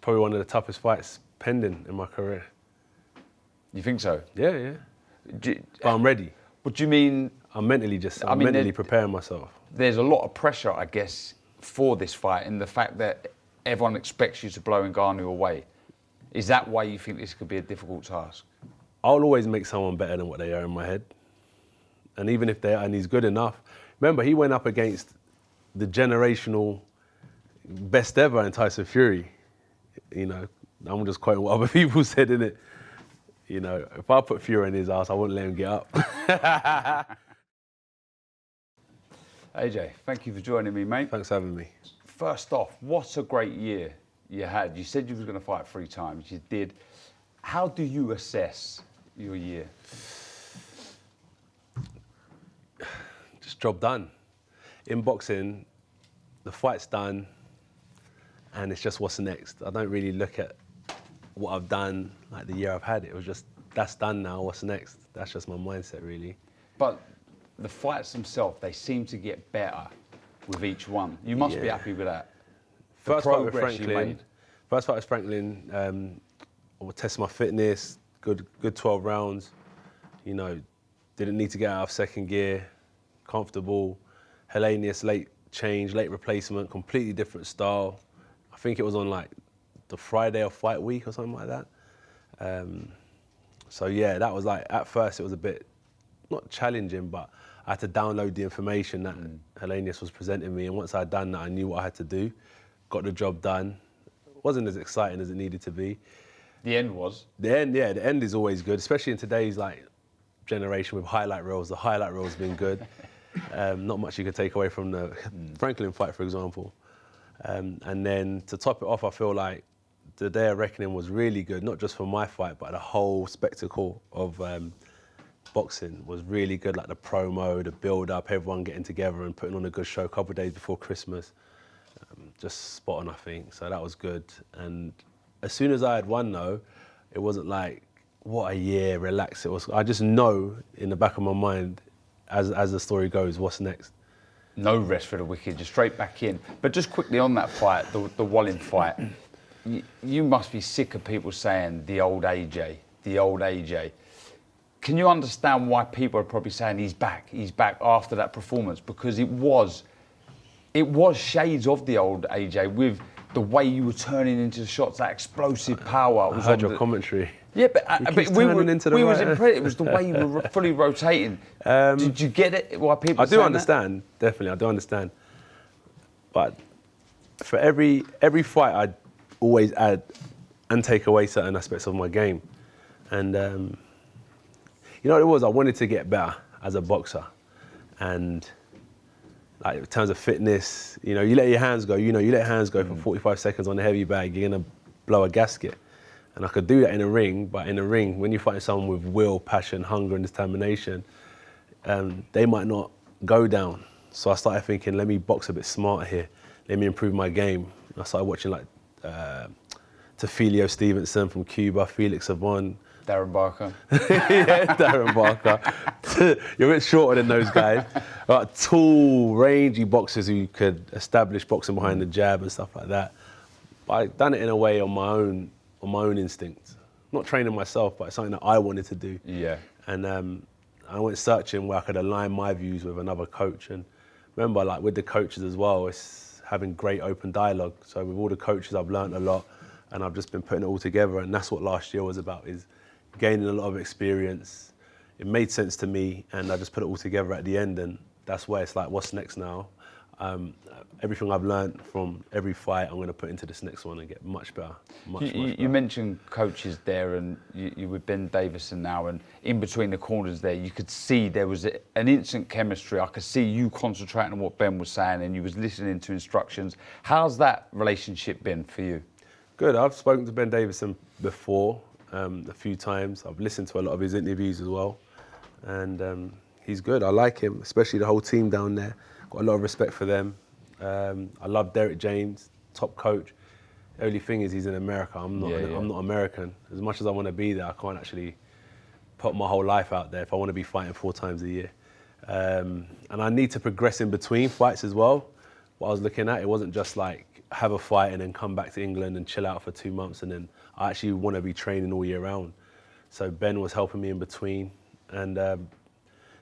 probably one of the toughest fights pending in my career. You think so? Yeah. But I'm ready. What do you mean? I'm mentally preparing myself. There's a lot of pressure, I guess, for this fight, in the fact that everyone expects you to blow Ngannou away. Is that why you think this could be a difficult task? I'll always make someone better than what they are in my head. And even if and he's good enough. Remember, he went up against the generational best ever in Tyson Fury. You know, I'm just quoting what other people said, innit? You know, if I put Fury in his ass, I wouldn't let him get up. AJ, thank you for joining me, mate. Thanks for having me. First off, what a great year you had. You said you was going to fight 3 times. You did. How do you assess your year? Just job done. In boxing, the fight's done, and it's just what's next. I don't really look at what I've done, like the year I've had. It was just, that's done now, what's next? That's just my mindset, really. But the fights themselves, they seem to get better with each one. You must be happy with that. First fight with Franklin, I would test my fitness, good 12 rounds. You know, didn't need to get out of second gear, comfortable. Hellenius, late change, late replacement, completely different style. I think it was on like the Friday of fight week or something like that. So yeah, that was like, at first it was a bit, not challenging, but I had to download the information that Hellenius was presenting me, and once I'd done that, I knew what I had to do. Got the job done. It wasn't as exciting as it needed to be. The end was? The end, yeah, the end is always good, especially in today's like generation with highlight reels. The highlight reel's been good. Not much you can take away from the Franklin fight, for example. And then to top it off, I feel like the Day of Reckoning was really good, not just for my fight, but the whole spectacle of boxing was really good, like the promo, the build-up, everyone getting together and putting on a good show a couple of days before Christmas. Just spot on, I think, so that was good. And as soon as I had won, though, it wasn't like, what a year, relax. It was, I just know in the back of my mind, as the story goes, what's next. No rest for the wicked, just straight back in. But just quickly on that fight, the Wallin fight, you must be sick of people saying the old AJ, the old AJ. Can you understand why people are probably saying he's back after that performance? Because it was shades of the old AJ with the way you were turning into the shots, that explosive power. I heard your commentary. Yeah, but we was impressed. It was the way you were fully rotating. Did you get it? Why people? I do understand, definitely. I do understand. But for every fight, I always add and take away certain aspects of my game. And you know what it was? I wanted to get better as a boxer, and like in terms of fitness, you know, you let your hands go. You know, you let hands go for 45 seconds on the heavy bag, you're gonna blow a gasket. And I could do that in a ring, but in a ring, when you're fighting someone with will, passion, hunger, and determination, they might not go down. So I started thinking, let me box a bit smarter here. Let me improve my game. I started watching like Tefilio Stevenson from Cuba, Felix Savon. Darren Barker. Yeah, Darren Barker. You're a bit shorter than those guys. But tall, rangy boxers who could establish boxing behind the jab and stuff like that. But I've done it in a way on my own instinct. Not training myself, but it's something that I wanted to do. Yeah. And I went searching where I could align my views with another coach. And remember, like with the coaches as well, it's having great open dialogue. So with all the coaches, I've learned a lot, and I've just been putting it all together. And that's what last year was about, is gaining a lot of experience. It made sense to me, and I just put it all together at the end. And that's where it's like, what's next now? Everything I've learned from every fight, I'm going to put into this next one and get much better. Much better. You mentioned coaches there, and you with Ben Davison now, and in between the corners there, you could see there was an instant chemistry. I could see you concentrating on what Ben was saying, and you was listening to instructions. How's that relationship been for you? Good. I've spoken to Ben Davison before a few times. I've listened to a lot of his interviews as well, and he's good. I like him, especially the whole team down there. Got a lot of respect for them. I love Derek James, top coach. The only thing is he's in America. I'm not American. As much as I want to be there, I can't actually put my whole life out there if I want to be fighting 4 times a year. And I need to progress in between fights as well. What I was looking at, it wasn't just like have a fight and then come back to England and chill out for 2 months, and then I actually want to be training all year round. So Ben was helping me in between, and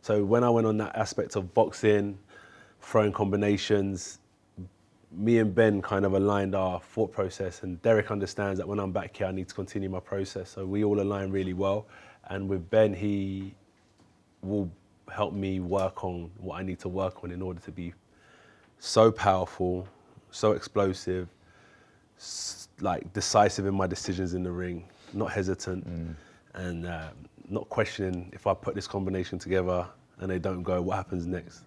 so when I went on that aspect of boxing, throwing combinations, me and Ben kind of aligned our thought process, and Derek understands that when I'm back here I need to continue my process, so we all align really well. And with Ben, he will help me work on what I need to work on in order to be so powerful, so explosive, like decisive in my decisions in the ring, not hesitant, and not questioning if I put this combination together and they don't go, what happens next?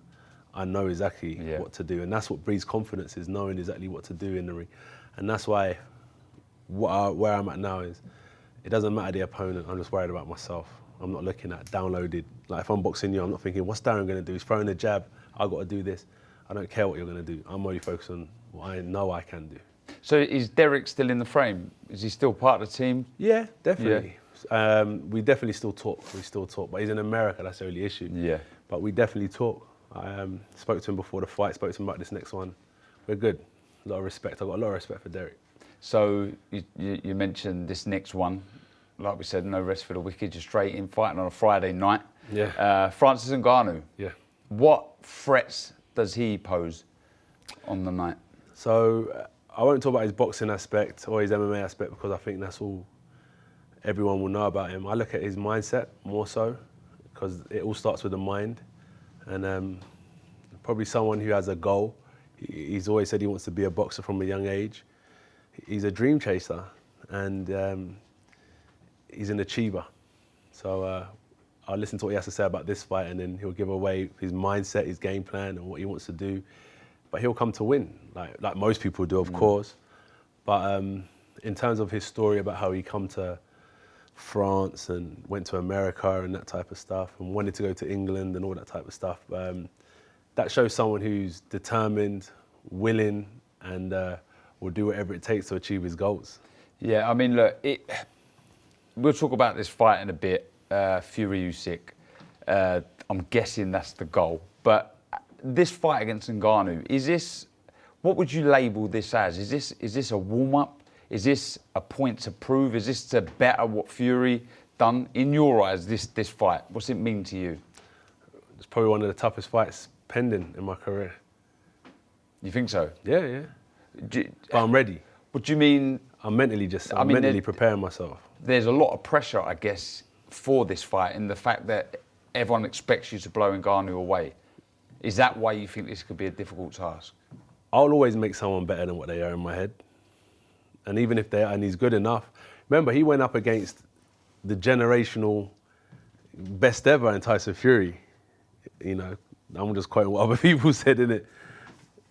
I know exactly what to do, and that's what breeds confidence, is knowing exactly what to do in the ring. And that's why where I'm at now is, it doesn't matter the opponent, I'm just worried about myself. I'm not looking at downloaded. Like if I'm boxing you, I'm not thinking, what's Darren going to do? He's throwing a jab, I've got to do this. I don't care what you're going to do. I'm only focused on what I know I can do. So is Derek still in the frame? Is he still part of the team? Yeah, definitely. Yeah. We definitely still talk. But he's in America, that's the only issue. Yeah. But we definitely talk. I spoke to him before the fight, spoke to him about this next one. We're good. A lot of respect. I've got a lot of respect for Derek. So you mentioned this next one. Like we said, no rest for the wicked, just straight in, fighting on a Friday night. Yeah. Francis Ngannou. Yeah. What threats does he pose on the night? So I won't talk about his boxing aspect or his MMA aspect, because I think that's all everyone will know about him. I look at his mindset more so, because it all starts with the mind. And probably someone who has a goal. He's always said he wants to be a boxer from a young age. He's a dream chaser, and he's an achiever. So I'll listen to what he has to say about this fight, and then he'll give away his mindset, his game plan, and what he wants to do. But he'll come to win, like most people do, of course. But in terms of his story about how he come to France and went to America and that type of stuff, and wanted to go to England and all that type of stuff, that shows someone who's determined, willing, and will do whatever it takes to achieve his goals. Yeah, I mean, look, we'll talk about this fight in a bit, Fury Usyk. I'm guessing that's the goal. But this fight against Ngannou, what would you label this as? Is this a warm-up? Is this a point to prove? Is this to better what Fury done? In your eyes, this fight, what's it mean to you? It's probably one of the toughest fights pending in my career. You think so? Yeah. But I'm ready. What do you mean? I'm mentally preparing myself. There's a lot of pressure, I guess, for this fight, in the fact that everyone expects you to blow Ngannou away. Is that why you think this could be a difficult task? I'll always make someone better than what they are in my head. And even if and he's good enough. Remember, he went up against the generational best ever in Tyson Fury. You know, I'm just quoting what other people said, innit?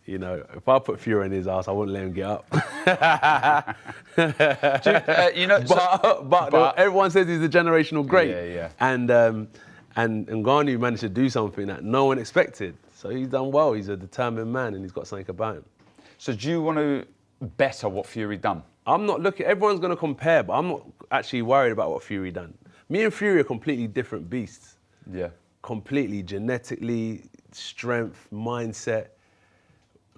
You know, if I put Fury in his ass, I wouldn't let him get up. But everyone says he's a generational great. Yeah. And Ngannou managed to do something that no one expected. So he's done well. He's a determined man, and he's got something about him. So do you want to better what Fury done? I'm not looking. Everyone's going to compare, but I'm not actually worried about what Fury done. Me and Fury are completely different beasts. Yeah. Completely, genetically, strength, mindset.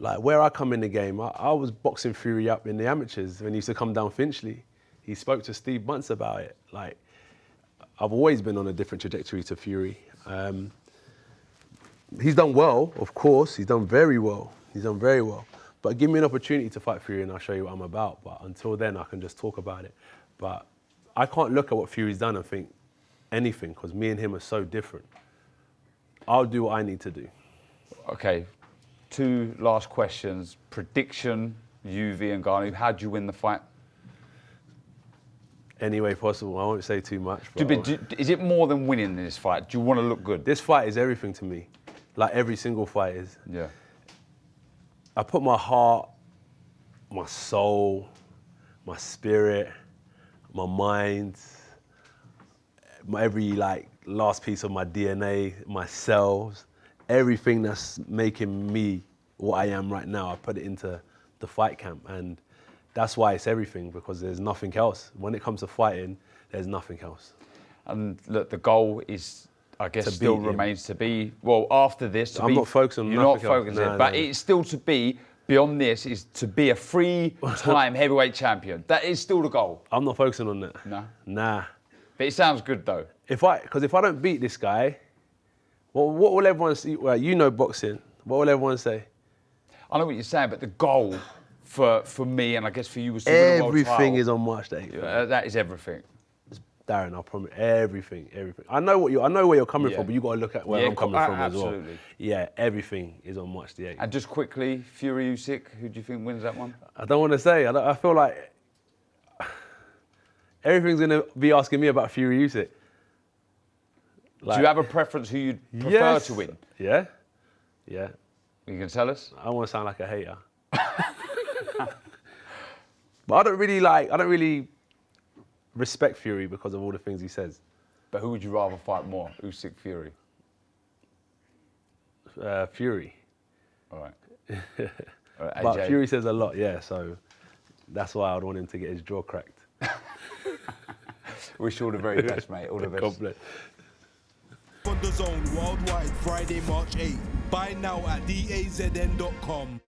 Like where I come in the game, I was boxing Fury up in the amateurs when he used to come down Finchley. He spoke to Steve Bunce about it. Like, I've always been on a different trajectory to Fury. He's done well, of course. He's done very well. But give me an opportunity to fight Fury and I'll show you what I'm about. But until then, I can just talk about it. But I can't look at what Fury's done and think anything, because me and him are so different. I'll do what I need to do. Okay, 2 last questions. Prediction, you v Ngannou. How do you win the fight? Any way possible. I won't say too much. Is it more than winning this fight? Do you want to look good? This fight is everything to me. Like every single fight is. Yeah. I put my heart, my soul, my spirit, my mind, every last piece of my DNA, my cells, everything that's making me what I am right now, I put it into the fight camp. And that's why it's everything, because there's nothing else. When it comes to fighting, there's nothing else. And look, the goal is, I guess, still remains to be, well, after this, I'm not focused on you're not nothing else. focused on it, but it's still to be beyond this is to be a three-time heavyweight champion. That is still the goal. I'm not focusing on that. No. Nah. But it sounds good though. Because if I don't beat this guy, what will everyone see? Well, you know boxing. What will everyone say? I know what you're saying, but the goal for me and I guess for you was to win a world title. Everything is on March the 8th. That is everything. Darren, I promise, everything. I know where you're coming from, but you got to look at where I'm coming from as well. Absolutely. Yeah, everything is on March the 8th. And just quickly, Fury Usyk, who do you think wins that one? I don't want to say. I feel like everything's going to be asking me about Fury Usyk. Do you have a preference who you'd prefer to win? Yeah. You can tell us? I don't want to sound like a hater. But I don't really respect Fury because of all the things he says. But who would you rather fight more, Usyk, Fury? Fury. All right. But Fury says a lot, yeah, so that's why I'd want him to get his jaw cracked. Wish you all the very best, mate. All the best. God bless. On DAZN worldwide, Friday, March 8th. Buy now at DAZN.com.